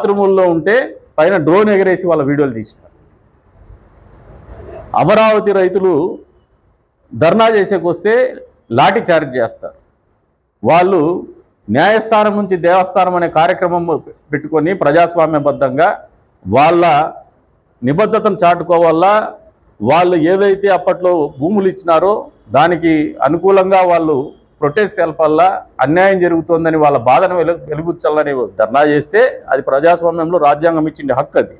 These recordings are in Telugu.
బాత్రూముల్లో ఉంటే పైన డ్రోన్ ఎగరేసి వాళ్ళ వీడియోలు తీసినారు. అమరావతి రైతులు ధర్నా చేసేకొస్తే లాఠీ చార్జ్ చేస్తారు. వాళ్ళు న్యాయస్థానం నుంచి దేవస్థానం అనే కార్యక్రమం పెట్టుకొని ప్రజాస్వామ్యబద్ధంగా వాళ్ళ నిబద్ధతను చాటుకోవాలా, వాళ్ళు ఏదైతే అప్పట్లో భూములు ఇచ్చినారో దానికి అనుకూలంగా వాళ్ళు ప్రొటెస్ట్ తెలపాలా, అన్యాయం జరుగుతోందని వాళ్ళ బాధను వెలుగుచ్చాలని ధర్నా చేస్తే అది ప్రజాస్వామ్యంలో రాజ్యాంగం ఇచ్చిన హక్కు. అది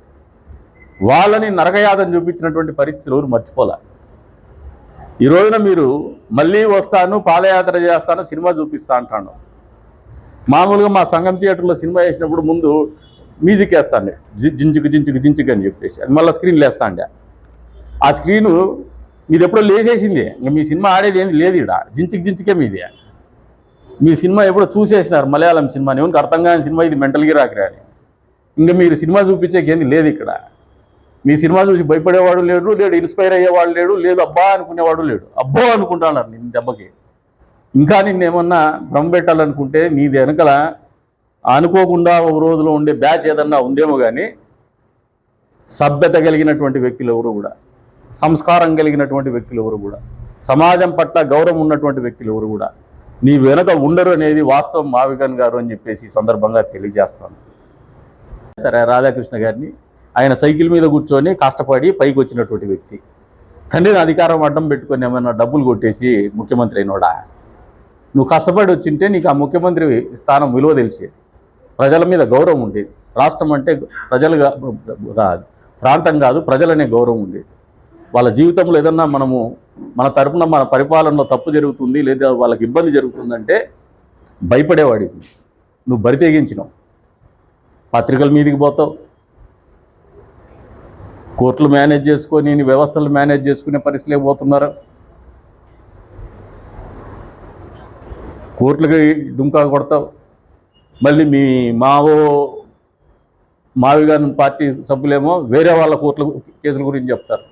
వాళ్ళని నరకయాతన చూపించినటువంటి పరిస్థితులు ఎవరు మర్చిపోలే. ఈ రోజున మీరు మళ్ళీ వస్తాను, పాదయాత్ర చేస్తాను, సినిమా చూపిస్తా అంటాను. మామూలుగా మా సంఘం థియేటర్లో సినిమా వేసినప్పుడు ముందు మ్యూజిక్ వేస్తాండే, జించుకు జించుకు జించుకు అని చెప్పేసి, అది మళ్ళీ స్క్రీన్లు వేస్తాండే. ఆ స్క్రీను మీది ఎప్పుడో లేచేసింది, ఇంకా మీ సినిమా ఆడేది ఏంది లేదు. ఇక్కడ జించుకు జించుకే మీది. మీ సినిమా ఎప్పుడో చూసేసినారు, మలయాళం సినిమాని. ఎవరికి అర్థం కాని సినిమా ఇది, మెంటల్గా రాకిరాని. ఇంకా మీరు సినిమా చూపించేకేంది లేదు ఇక్కడ. మీ సినిమా చూసి భయపడేవాడు లేడు, ఇన్స్పైర్ అయ్యేవాడు లేడు, లేదు అబ్బా అనుకునేవాడు లేడు. అబ్బో అనుకుంటున్నారు నిన్ను దెబ్బకి. ఇంకా నిన్నేమన్నా భ్రమ పెట్టాలనుకుంటే నీది వెనకల అనుకోకుండా ఒక రోజులో ఉండే బ్యాచ్ ఏదన్నా ఉందేమో కానీ సభ్యత కలిగినటువంటి వ్యక్తులు ఎవరు కూడా, సంస్కారం కలిగినటువంటి వ్యక్తులు ఎవరు కూడా, సమాజం పట్ల గౌరవం ఉన్నటువంటి వ్యక్తులు ఎవరు కూడా నీ వెనక ఉండరు అనేది వాస్తవం మావిగన్ గారు అని చెప్పేసి ఈ సందర్భంగా తెలియజేస్తాను. రాధాకృష్ణ గారిని ఆయన సైకిల్ మీద కూర్చొని కష్టపడి పైకి వచ్చినటువంటి వ్యక్తి, తండ్రిని అధికారం అడ్డం పెట్టుకొని ఏమైనా డబ్బులు కొట్టేసి ముఖ్యమంత్రి అయినోడా? నువ్వు కష్టపడి వచ్చింటే నీకు ఆ ముఖ్యమంత్రి స్థానం విలువ తెలిసేది, ప్రజల మీద గౌరవం ఉండేది. రాష్ట్రం అంటే ప్రజలుగా ప్రాంతం కాదు, ప్రజలనే గౌరవం ఉండేది. వాళ్ళ జీవితంలో ఏదన్నా మన తరపున మన పరిపాలనలో తప్పు జరుగుతుంది లేదా వాళ్ళకి ఇబ్బంది జరుగుతుందంటే భయపడేవాడివి. నువ్వు బరి తెగించినావు, పత్రికల మీదకి పోతావు, కోర్టులు మేనేజ్ చేసుకొని వ్యవస్థలు మేనేజ్ చేసుకునే పరిస్థితులే పోతున్నారు. కోర్టులకి డుంకా కొడతావు. మళ్ళీ మీ మావిగాని పార్టీ సభ్యులేమో వేరే వాళ్ళ కోర్టుల కేసుల గురించి చెప్తారు.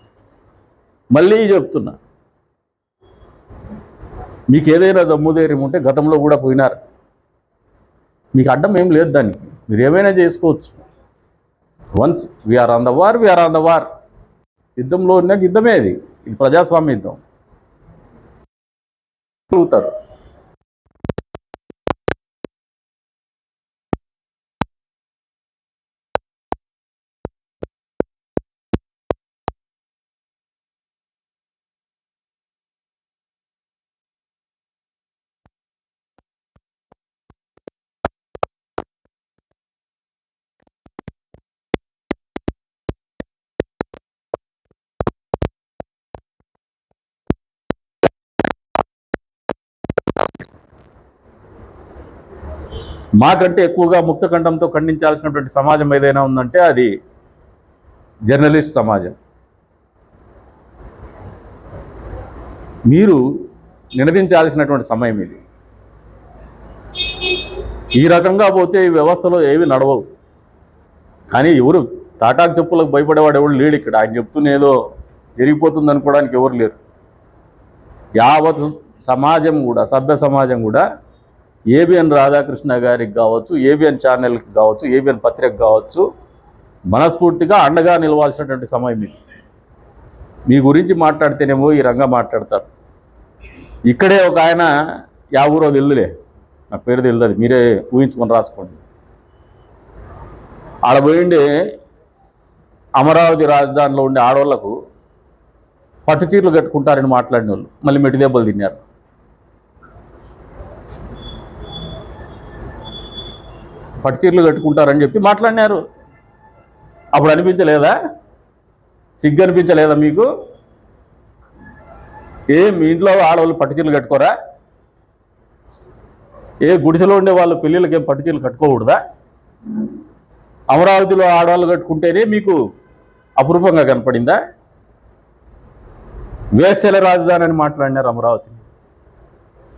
మళ్ళీ చెప్తున్నా, మీకు ఏదైనా దమ్ముధైర్యం ఉంటే గతంలో కూడా పోయినారు, మీకు అడ్డం ఏం లేదు. దానికి మీరు ఏమైనా చేసుకోవచ్చు. Once we're on the war, we're on the war. యుద్ధంలో ఉన్న యుద్ధమే అది, ఇది ప్రజాస్వామ్య యుద్ధం. అడుగుతారు మాకంటే ఎక్కువగా ముక్తకంఠంతో ఖండించాల్సినటువంటి సమాజం ఏదైనా ఉందంటే అది జర్నలిస్ట్ సమాజం. మీరు నినదించాల్సినటువంటి సమయం ఇది. ఈ రకంగా పోతే ఈ వ్యవస్థలో ఏవి నడవవు. కానీ ఎవరు తాటాకు చెప్పులకు భయపడేవాడు ఎవరు లేడు ఇక్కడ. ఆయన చెప్తూనే ఏదో జరిగిపోతుంది అనుకోవడానికి ఎవరు లేరు. యావత్ సమాజం కూడా, సభ్య సమాజం కూడా ఏబిఎన్ రాధాకృష్ణ గారికి కావచ్చు, ఏబిఎన్ ఛానల్కి కావచ్చు, ఏబిఎన్ పత్రిక కావచ్చు, మనస్ఫూర్తిగా అండగా నిలవాల్సినటువంటి సమయం ఇది. మీ గురించి మాట్లాడితేనేమో ఈ రంగా మాట్లాడతారు. ఇక్కడే ఒక ఆయన యా ఊరో తెలుదులే, నా పేరు తెలుదు, మీరే ఊహించుకొని రాసుకోండి. ఆడ పోయిండే అమరావతి రాజధానిలో ఉండే ఆడవాళ్లకు పట్టుచీరలు కట్టుకుంటారని మాట్లాడిన వాళ్ళు మళ్ళీ మెట్టి దెబ్బలు తిన్నారు. పట్టుచీరలు కట్టుకుంటారని చెప్పి మాట్లాడినారు. అప్పుడు అనిపించలేదా? సిగ్గు అనిపించలేదా మీకు? మీ ఇంట్లో ఆడవాళ్ళు పట్టుచీరలు కట్టుకోరా? గుడిసెలో ఉండే వాళ్ళు పెళ్ళిళ్ళకి ఏం పట్టుచీరలు కట్టుకోకూడదా? అమరావతిలో ఆడవాళ్ళు కట్టుకుంటేనే మీకు అపురూపంగా కనపడిందా? వేశ్యల రాజధాని అని మాట్లాడినారు అమరావతి.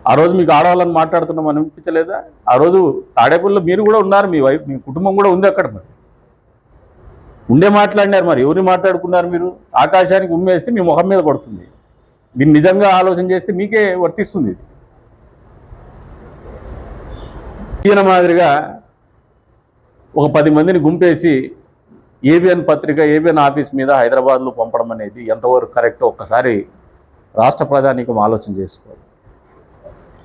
ఆ రోజు మీకు ఆడవాళ్ళని మాట్లాడుతున్నాం అనిపించలేదా? ఆ రోజు తాడేపల్లిలో మీరు కూడా ఉన్నారు, మీ కుటుంబం కూడా ఉంది అక్కడ. మరి ఉండే మాట్లాడినారు. మరి ఎవరిని మాట్లాడుకున్నారు మీరు? ఆకాశానికి ఉమ్మేస్తే మీ ముఖం మీద పడుతుంది. దీన్ని నిజంగా ఆలోచన చేస్తే మీకే వర్తిస్తుంది. ఈయన మాదిరిగా ఒక 10 మందిని గుంపేసి ఏబిఎన్ పత్రిక ఏబిఎన్ ఆఫీస్ మీద హైదరాబాద్లో పంపడం అనేది ఎంతవరకు కరెక్టో ఒక్కసారి రాష్ట్ర ప్రజానీకం ఆలోచన చేసుకోవాలి.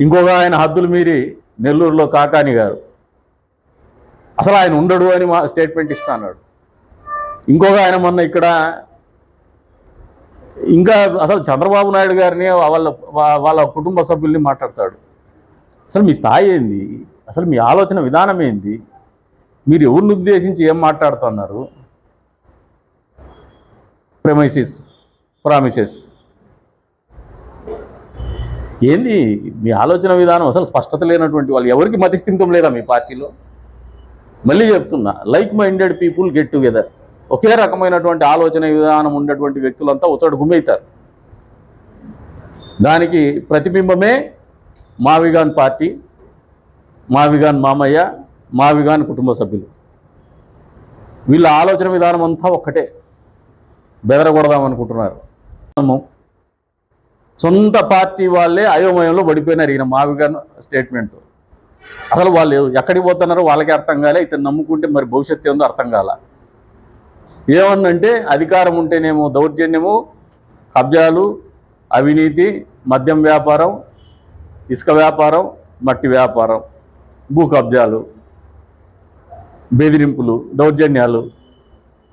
ఇంకొక ఆయన హద్దులు మీరి నెల్లూరులో కాకాని గారు అసలు ఆయన ఉండడు అని మా స్టేట్మెంట్ ఇస్తా అన్నాడు. ఇంకొక ఆయన మొన్న ఇక్కడ ఇంకా అసలు చంద్రబాబు నాయుడు గారిని వాళ్ళ కుటుంబ సభ్యుల్ని మాట్లాడతాడు. అసలు మీ స్థాయి ఏంది? అసలు మీ ఆలోచన విధానం ఏంది? మీరు ఎవరిని ఉద్దేశించి ఏం మాట్లాడుతున్నారు? ప్రామిసెస్ ఏంది మీ ఆలోచన విధానం? అసలు స్పష్టత లేనటువంటి వాళ్ళు ఎవరికి మతిస్థిమితం లేదా మీ పార్టీలో? మళ్ళీ చెప్తున్నా, like minded people get together. ఒకే రకమైనటువంటి ఆలోచన విధానం ఉన్నటువంటి వ్యక్తులంతా ఒకచోట గుమ్మవుతారు. దానికి ప్రతిబింబమే మావిగాన్ పార్టీ, మావిగాన్ మామయ్య, మావిగాన్ కుటుంబ సభ్యులు. వీళ్ళ ఆలోచన విధానం అంతా ఒక్కటే, బెదరగొడదామనుకుంటున్నారు. సొంత పార్టీ వాళ్ళే అయోమయంలో పడిపోయినారు ఈయన మావిగాన్ స్టేట్మెంట్. అసలు వాళ్ళు ఎక్కడికి పోతున్నారో వాళ్ళకే అర్థం కాలే. ఇతను నమ్ముకుంటే మరి భవిష్యత్తు ఏందో అర్థం కాల. ఏమన్నంటే అధికారం ఉంటేనేమో దౌర్జన్యము, కబ్జాలు, అవినీతి, మద్యం వ్యాపారం, ఇసుక వ్యాపారం, మట్టి వ్యాపారం, భూ కబ్జాలు, బెదిరింపులు, దౌర్జన్యాలు.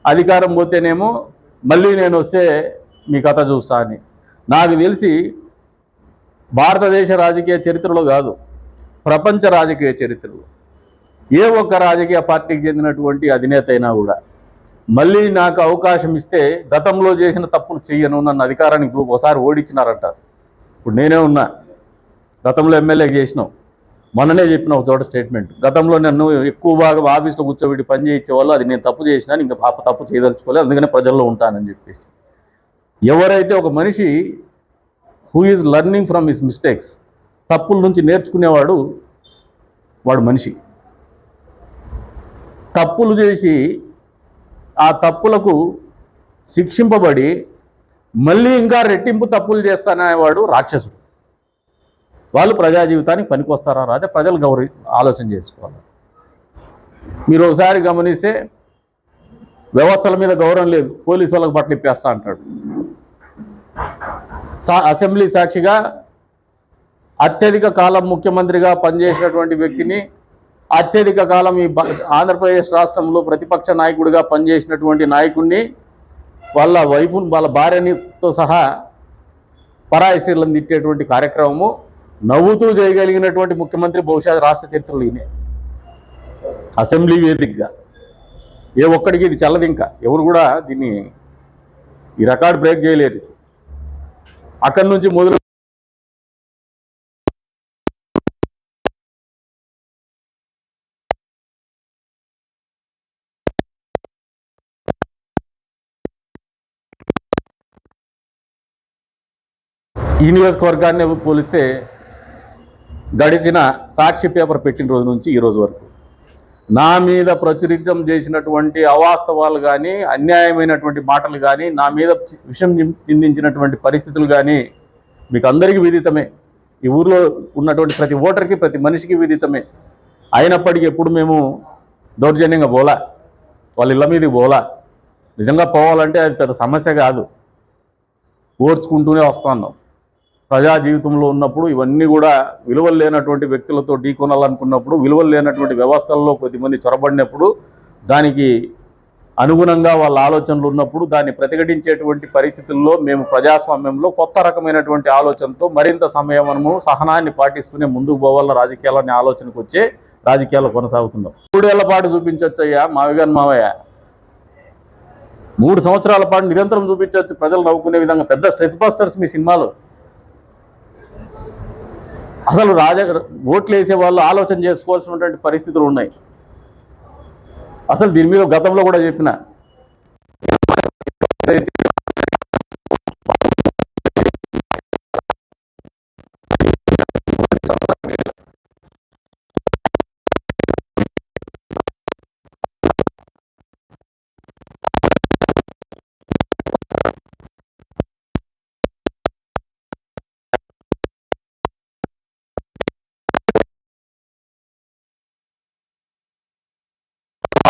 అధికారం పోతేనేమో మళ్ళీ నేను వస్తే మీ కథ చూస్తా అని. నాకు తెలిసి భారతదేశ రాజకీయ చరిత్రలో కాదు, ప్రపంచ రాజకీయ చరిత్రలో ఏ ఒక్క రాజకీయ పార్టీకి చెందినటువంటి అధినేత అయినా కూడా మళ్ళీ నాకు అవకాశం ఇస్తే గతంలో చేసిన తప్పులు చెయ్యను, నన్ను అధికారానికి ఒకసారి ఓడించినారంటారు. ఇప్పుడు నేనే ఉన్నా, గతంలో ఎమ్మెల్యేకి చేసినాం. మొన్ననే చెప్పిన ఒక చోట స్టేట్మెంట్, గతంలో నన్ను ఎక్కువ బాగా ఆఫీస్లో కూర్చోబెట్టి పని చేయించేవాళ్ళు, అది నేను తప్పు చేసినా, ఇంకా పాప తప్పు చేయదలుచుకోలేదు, అందుకనే ప్రజల్లో ఉంటానని చెప్పేసి. ఎవరైతే ఒక మనిషి who is learning from his mistakes, తప్పుల నుంచి నేర్చుకునేవాడు, వాడు మనిషి. తప్పులు చేసి ఆ తప్పులకు శిక్షింపబడి మళ్ళీ ఇంకా రెట్టింపు తప్పులు చేస్తాననేవాడు రాక్షసుడు. వాళ్ళు ప్రజా జీవితానికి పనికొస్తారా రాజా? ప్రజలు ఆలోచన చేసుకోవాలి. మీరు ఒకసారి గమనిస్తే వ్యవస్థల మీద గౌరవం లేదు, పోలీసు వాళ్ళకి బట్టలు ఇప్పేస్తా అంటాడు. అసెంబ్లీ సాక్షిగా అత్యధిక కాలం ముఖ్యమంత్రిగా పనిచేసినటువంటి వ్యక్తిని, అత్యధిక కాలం ఈ ఆంధ్రప్రదేశ్ రాష్ట్రంలో ప్రతిపక్ష నాయకుడిగా పనిచేసినటువంటి నాయకుడిని, వాళ్ళ వైఫ్ వాళ్ళ భార్యనితో సహా పరాయి స్త్రీలను తిట్టేటువంటి కార్యక్రమము నవ్వుతూ చేయగలిగినటువంటి ముఖ్యమంత్రి బహుశా రాష్ట్ర చరిత్రలో ఈయనే. అసెంబ్లీ వేదికగా ఏ ఒక్కడికి ఇది చల్లదు. ఇంకా ఎవరు కూడా దీన్ని ఈ రికార్డ్ బ్రేక్ చేయలేరు. అక్కడి నుంచి మొదలు ఈ నియోజకవర్గాన్ని పోలిస్తే గడిచిన సాక్షి పేపర్ పెట్టిన రోజు నుంచి ఈ రోజు వరకు నా మీద ప్రచురితం చేసినటువంటి అవాస్తవాలు కానీ, అన్యాయమైనటువంటి మాటలు కానీ, నా మీద విషం చిందించినటువంటి పరిస్థితులు కానీ మీకు అందరికీ విదితమే. ఈ ఊర్లో ఉన్నటువంటి ప్రతి ఓటర్కి, ప్రతి మనిషికి విదితమే. అయినప్పటికీ ఎప్పుడు మేము దౌర్జన్యంగా పోలా, వాళ్ళ ఇళ్ళ మీదకి పోలా. నిజంగా పోవాలంటే అది పెద్ద సమస్య కాదు, ఓర్చుకుంటూనే వస్తున్నాం. ప్రజా జీవితంలో ఉన్నప్పుడు ఇవన్నీ కూడా విలువలు లేనటువంటి వ్యక్తులతో ఢీకొనాలనుకున్నప్పుడు, విలువలు లేనటువంటి వ్యవస్థల్లో కొద్దిమంది చొరబడినప్పుడు, దానికి అనుగుణంగా వాళ్ళ ఆలోచనలు ఉన్నప్పుడు దాన్ని ప్రతిఘటించేటువంటి పరిస్థితుల్లో మేము ప్రజాస్వామ్యంలో కొత్త రకమైనటువంటి ఆలోచనతో మరింత సమయము సహనాన్ని పాటిస్తూనే ముందుకు పోవాల రాజకీయాలని ఆలోచనకు వచ్చే రాజకీయాలు కొనసాగుతున్నాం. 3 ఏళ్ల పాటు చూపించొచ్చయ్యా మావిగాన్ మావయ్య, 3 సంవత్సరాల పాటు నిరంతరం చూపించవచ్చు ప్రజలు నవ్వుకునే విధంగా. పెద్ద స్ట్రెస్ బస్టర్స్ మీ సినిమాలు. అసలు ఓట్లు వేసే వాళ్ళు ఆలోచన చేసుకోవాల్సినటువంటి పరిస్థితులు ఉన్నాయి. అసలు దీని మీద గతంలో కూడా చెప్పిన,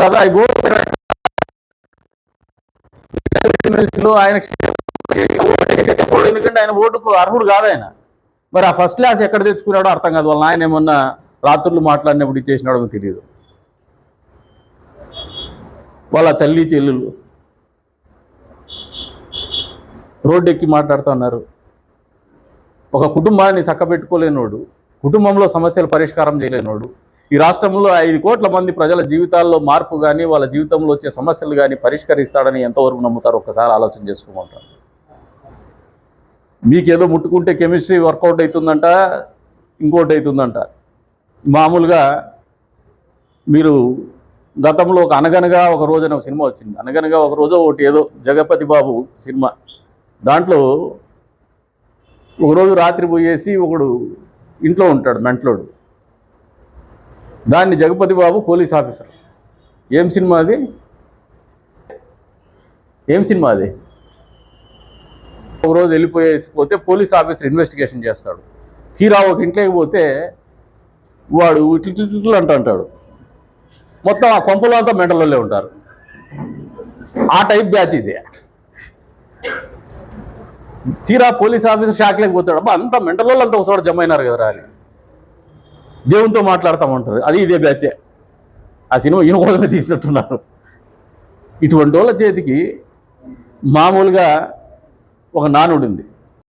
కదా ఆయన ఎందుకంటే ఆయన ఓటుకు అర్హుడు కాదు ఆయన. మరి ఆ ఫస్ట్ క్లాస్ ఎక్కడ తెచ్చుకున్నాడో అర్థం కాదు. వాళ్ళ ఆయన ఏమన్నా రాత్రులు మాట్లాడినప్పుడు ఇచ్చేసినాడో తెలియదు. వాళ్ళ తల్లి చెల్లెలు రోడ్డు ఎక్కి మాట్లాడుతున్నారు. ఒక కుటుంబాన్ని చక్కబెట్టుకోలేనోడు, కుటుంబంలో సమస్యలు పరిష్కారం చేయలేనోడు, ఈ రాష్ట్రంలో 5 కోట్ల మంది ప్రజల జీవితాల్లో మార్పు కానీ వాళ్ళ జీవితంలో వచ్చే సమస్యలు కానీ పరిష్కరిస్తాడని ఎంతవరకు నమ్ముతారో ఒక్కసారి ఆలోచన చేసుకోమంటారు. మీకేదో ముట్టుకుంటే కెమిస్ట్రీ వర్కౌట్ అవుతుందంట, ఇంకోటి అవుతుందంట. మామూలుగా మీరు గతంలో ఒక అనగనగా ఒక రోజు అనే ఒక సినిమా వచ్చింది. అనగనగా ఒక రోజు ఒకటి ఏదో జగపతి బాబు సినిమా. దాంట్లో ఒకరోజు రాత్రి పోయేసి ఒకడు ఇంట్లో ఉంటాడు మెంటలోడు. దాన్ని జగపతి బాబు పోలీస్ ఆఫీసర్. ఏం సినిమా అది? ఏం సినిమా అది? ఒకరోజు వెళ్ళిపోతే పోలీస్ ఆఫీసర్ ఇన్వెస్టిగేషన్ చేస్తాడు. తీరా ఒక ఇంట్లోకి పోతే వాడు ఇట్లు అంటాడు. మొత్తం ఆ కొంపలో అంతా మెంటల్లో ఉంటారు. ఆ టైప్ బ్యాచ్ ఇది. తీరా పోలీస్ ఆఫీసర్ షాక్ లేకపోతాడు. అబ్బా అంతా మెంటల్లో అంతా ఒకసారి జమ అయినారు కదరా అని దేవునితో మాట్లాడతామంటారు. అది ఇదే బ్యాచే. ఆ సినిమా ఈయన కోసమే తీసినట్టున్నారు. ఇటువంటి వాళ్ళ చేతికి మామూలుగా ఒక నానుడు ఉంది.